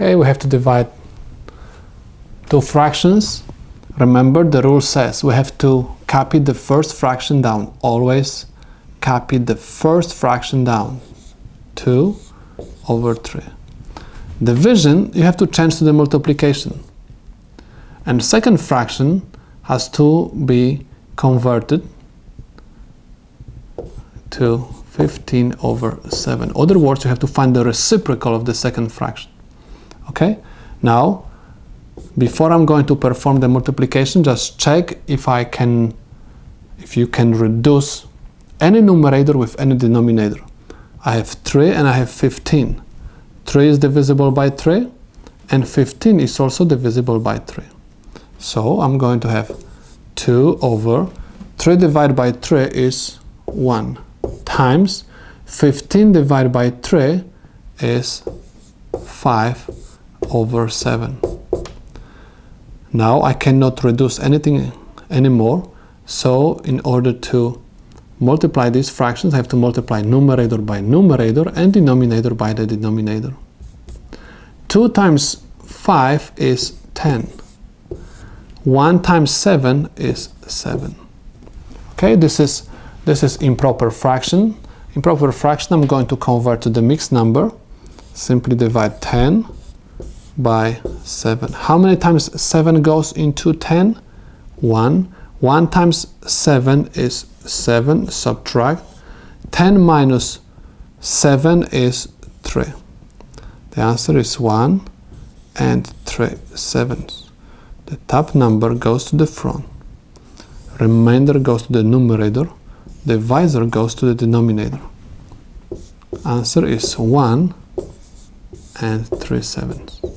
Okay, we have to divide two fractions. Remember, the rule says we have to copy the first fraction down. Always copy the first fraction down. 2 over 3. Division, you have to change to the multiplication. And second fraction has to be converted to 15 over 7. In other words, you have to find the reciprocal of the second fraction. Okay? Now, before I'm going to perform the multiplication, just check if you can reduce any numerator with any denominator. I have 3 and I have 15. 3 is divisible by 3 and 15 is also divisible by 3. So I'm going to have 2 over 3 divided by 3 is 1 times 15 divided by 3 is 5 over 7. Now I cannot reduce anything anymore, so in order to multiply these fractions, I have to multiply numerator by numerator and denominator by the denominator. 2 times 5 is 10. 1 times 7 is 7. Okay, this is improper fraction. Improper fraction I'm going to convert to the mixed number. Simply divide 10 by 7. How many times 7 goes into 10? 1. 1 times 7 is 7. Subtract. 10 minus 7 is 3. The answer is 1 and 3/7. The top number goes to the front. Remainder goes to the numerator. Divisor goes to the denominator. Answer is 1 and 3/7.